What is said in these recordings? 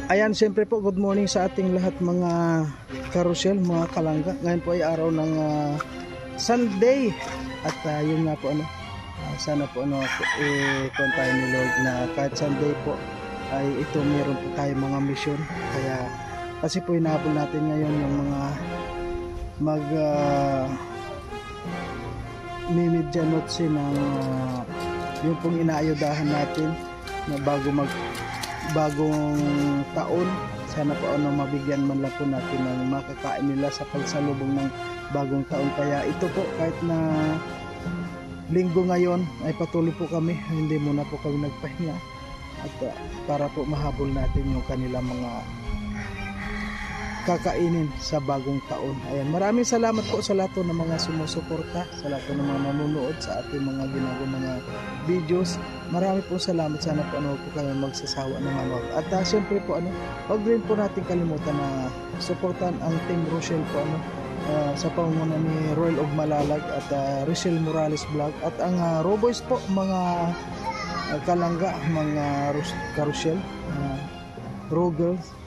Ayan, siyempre po, good morning sa ating lahat mga karusyel, mga kalangga. Ngayon po ay araw ng Sunday. At yun nga po, sana po kung tayo ni Lord na kahit Sunday po ay ito meron po tayo mga mission. Kaya kasi po inaabol natin ngayon yung mga mimidya notes ng yung pong inaayudahan natin na bagong taon. Sana po mabigyan man lang po natin ng makakain nila sa pagsalubong ng bagong taon. Kaya ito po, kahit na linggo ngayon ay patuloy po kami, hindi muna po kami nagpahinga at para po mahabol natin yung kanilang mga kakainin sa bagong taon. Ayan, maraming salamat po sa lahat ng mga sumusuporta, sa lahat ng mga nanonood sa ating mga ginagawang mga videos. Marami po salamat. Sana po po kayo magsasawa ng manood. At siyempre po wag rin po natin kalimutan na suportan ang Team Rochelle po sa pamumuno ni Royal of Malalag at Rochelle Morales Vlog at ang Roboys po, mga kalangga, mga karusyel, Rogers.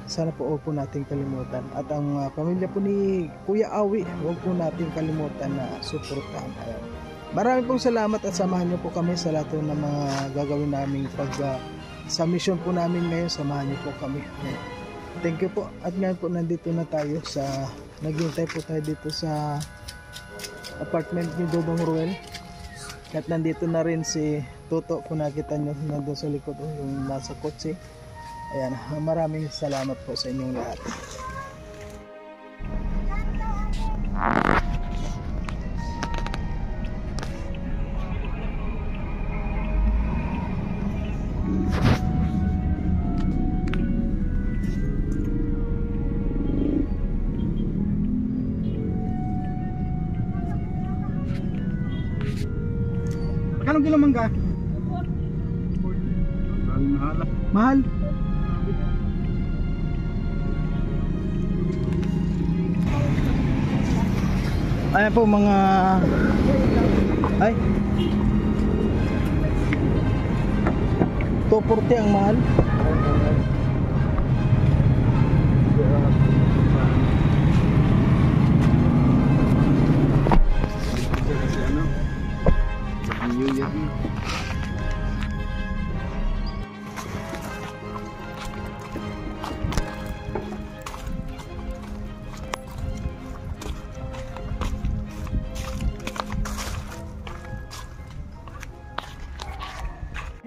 Sana po huwag po natin kalimutan. At ang pamilya po ni Kuya Awi, huwag po natin kalimutan na suportahan. Maraming pong salamat at samahan niyo po kami sa lahat ng mga gagawin naming sa mission po namin ngayon. Samahan niyo po kami. Thank you po. At ngayon po nandito na tayo naghintay po tayo dito sa apartment ni Dodong Ruel. At nandito na rin si Toto, kung nakita niyo nandun sa likod yung nasa kotse. Ayan, maraming salamat po sa inyong lahat. Anong kilo mangga? Mahal? Ayan po mga ay 240 ang mahal.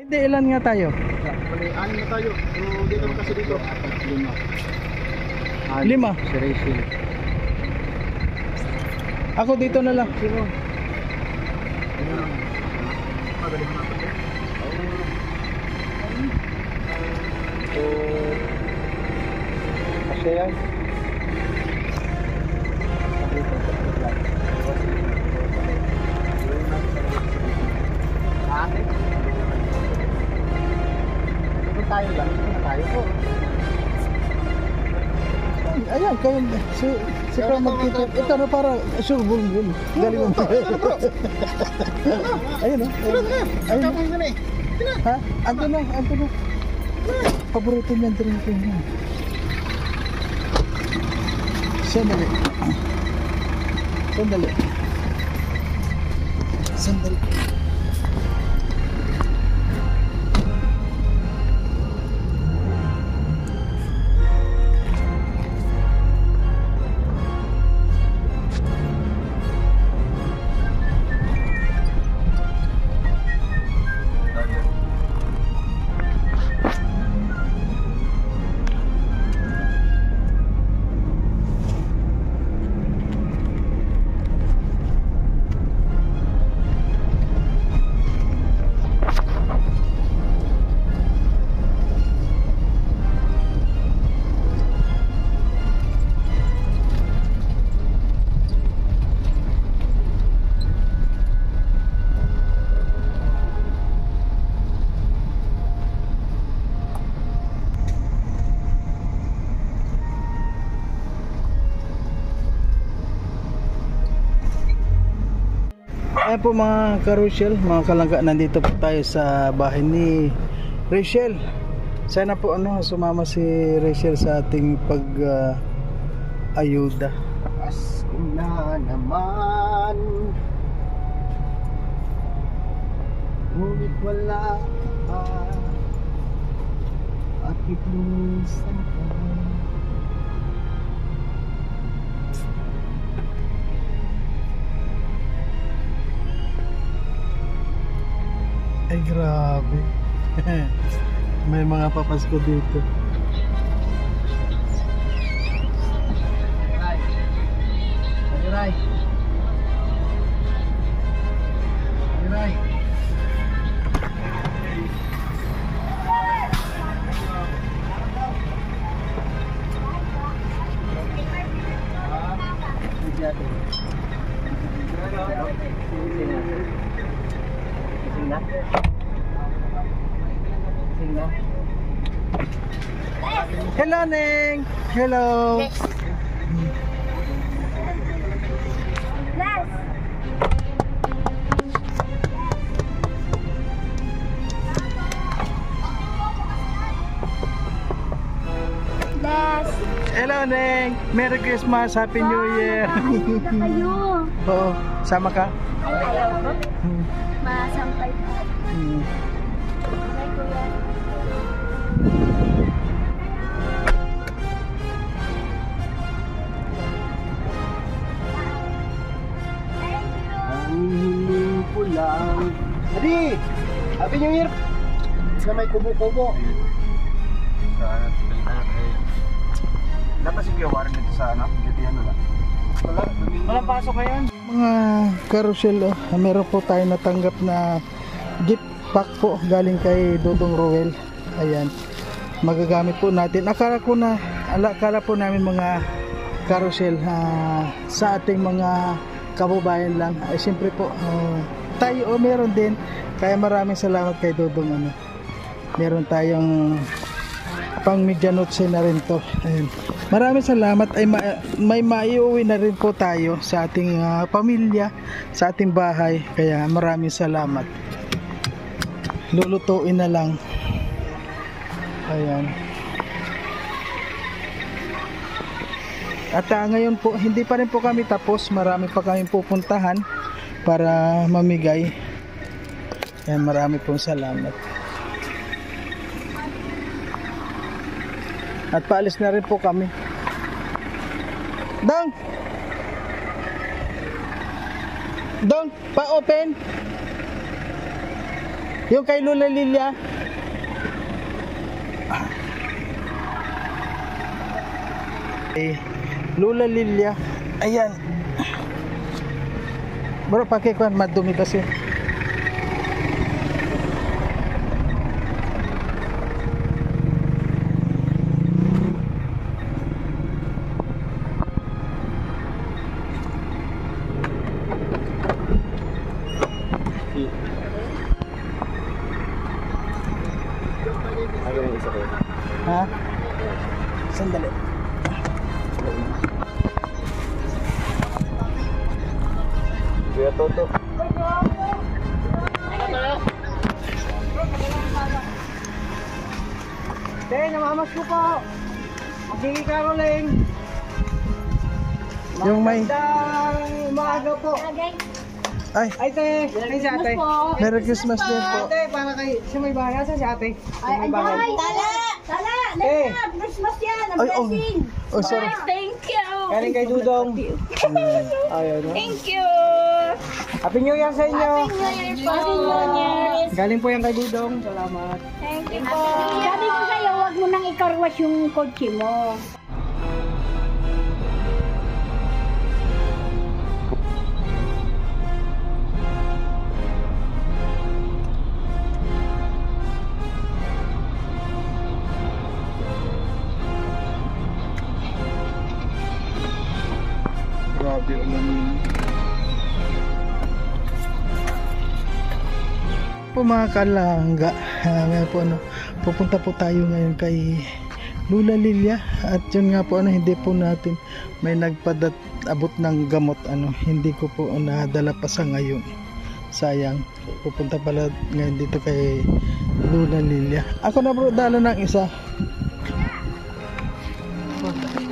Hindi, ilan nga tayo? Anim na tayo. So, dito naman kasi dito. 5. 5? Ako dito na lang. Kasi yan. Tayo lang, tayo po. Ayan, kayo sika magkita. Ito na para sure bulbul. Galing mo. Ayun ayun. Ha? Ando na. Paborito niyan drink ko. Sandali. Ayan po mga ka-Rochelle, mga kalangga, nandito po tayo sa bahay ni Rachel Sana po sumama si Rachel sa ating ayuda. Pasko na naman, ngunit wala pa, bakit lumisan ka? Ay grabe. May mga papasko dito. Ray. Hello, Neng. Hello. Hello, Neng. Merry Christmas. Happy New Year. Kayo. Oo. Sama ka? Ay, ayaw ko. Hmm. Masampay pa. Hmm. Ay, kuya. Ang hiling ko lang. Adi! Happy New Year! Sa may kubo-kubo. Dapat si Kiyawarin nito sa gatihan na lang. Walang pasok ngayon. Mga carousel, meron po tayo natanggap na gift pack po galing kay Dodong Roel. Ayan. Magagamit po natin. Akala po namin mga carousel sa ating mga kababayan lang. Ay siyempre po tayo meron din. Kaya maraming salamat kay Dodong. Meron tayong pang Medianoche na rin to. Ayan. Maraming salamat. Ay may maiuwi na rin po tayo sa ating pamilya, sa ating bahay. Kaya maraming salamat. Lulutuin na lang. Ayan. At ngayon po, hindi pa rin po kami tapos. Marami pa kami pupuntahan para mamigay. Ayan, marami pong salamat. At paalis na rin po kami. Dong! Dong, pa-open! Yung kay Lula Lilia. Lula Lilia. Ayan. Bro, pakikuan, madumi kasi. Ha? Sandali. Kuya Toto. Namamas ko po. Magiging Caroling. Yung may... Umaga po. Ay, Te, kay si ate. Merry Christmas din po. Ate, para kay si may bahay. Saan si ate? Ay, Tala! Let's Christmas yan! Ang Ay, blessing! Oh, sorry. Thank you! Galing kay Dudong. Ayun. Thank you! Happy New Year sa inyo. Happy New Year! Galing po yan kay Dudong. Salamat. Thank you po! Sabi ko sa'yo, huwag mo nang ikarwas yung kotse mo. Grabe ulan. Po mga kalangga, pupunta po tayo ngayon kay Lula Lilia at yun nga po hindi po natin may abot ng gamot hindi ko po nadala pa sa ngayon. Sayang. Pupunta pala ngayon dito kay Lula Lilia. Ako na bro, dala ng isa.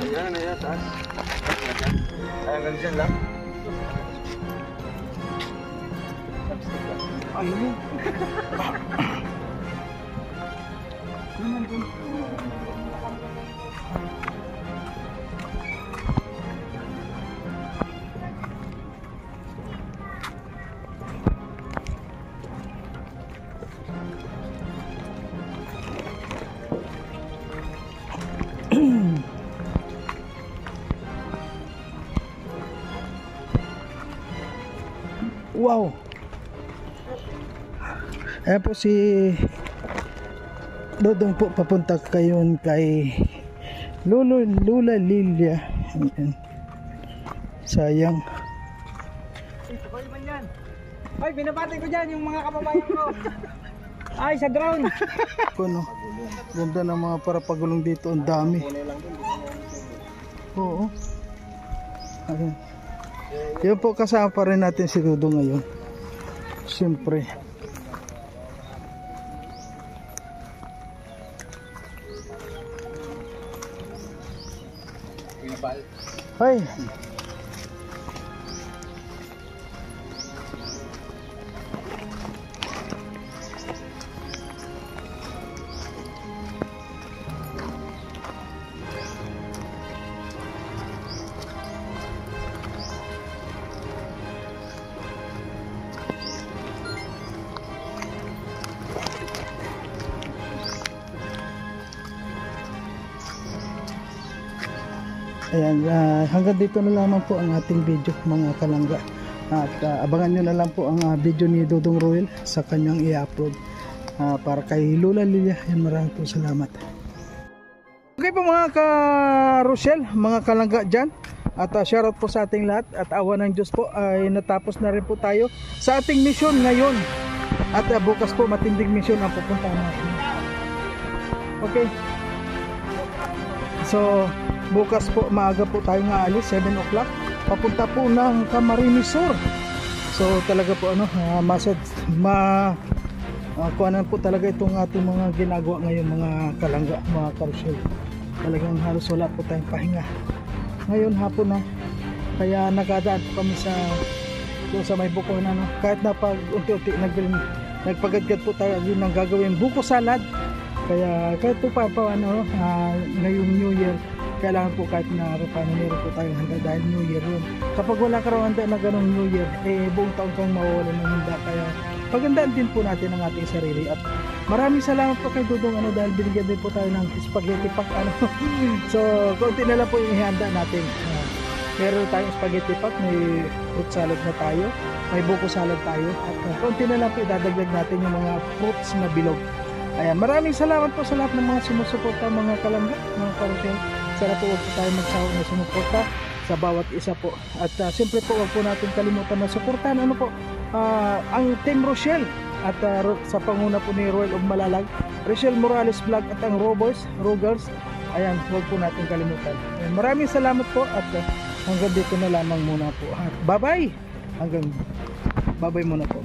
Ayan, ayan, taas. Ay, hanggang dyan lang. Ayun. Wow. Ayan po si Dodong po, papunta kayon kay Lula Lilia. Ayan. Sayang. Ay, man yan. Ay, binabati ko dyan yung mga kababayan ko. Ay, sa drone. Ano? Ganda ng mga parapagulong dito. Ang dami. Oo. Ayan. Yan po, kasama pa rin natin si Dodong ngayon. Siyempre. Ay. Ayan, hanggang dito na lamang po ang ating video mga kalangga. At abangan nyo na lang po ang video ni Dodong Roel sa kanyang i-upload para kay Lula Lilia. Ayan, maraming po salamat. Okay po mga ka-Rochelle, mga kalangga dyan. At shoutout po sa ating lahat. At awa ng Diyos po ay natapos na rin po tayo sa ating mission ngayon. At bukas po matinding mission ang pupuntahan natin. Okay. So bukas po maaga po tayo nga alis, 7 o'clock. Papunta po ng Camarines Sur. So talaga po kuhanan po talaga itong ating mga ginagawa ngayon mga kalangga, mga karusyel. Talagang halos wala po tayong pahinga. Ngayon hapon na. Kaya nakadaan po kami doon sa may buko na kahit na pag unti-unti nagpagadgad po tayo yun ang gagawin buko salad. Kaya kahit po ngayong New Year kailangan po kahit na paano meron po tayong handa dahil New Year yun. Kapag wala ka raw handa na ganong New Year, buong taon kang mawawalan ng handa. Kaya pagandaan din po natin ang ating sarili. At maraming salamat po kay Dodong dahil binigyan din po tayo ng spaghetti pack. So, konti na lang po yung ihanda natin. Meron tayong spaghetti pack, may fruit salad na tayo, may buko salad tayo. At konti na lang po idadagdag natin yung mga fruits na bilog. Ayan, maraming salamat po sa lahat ng mga sumusuporta, mga kalangga, mga karusyel. Sana po huwag po tayo magsawa na sumuporta sa bawat isa po. At siyempre po huwag po natin kalimutan na suportahan ang Team Rochelle at sa panguna po ni Roel of Malalag, Rochelle Morales Vlog at ang Roboys, Rogers. Ayan, huwag po natin kalimutan. Ayan, maraming salamat po at hanggang dito na lamang muna po. Bye bye! Bye bye muna po.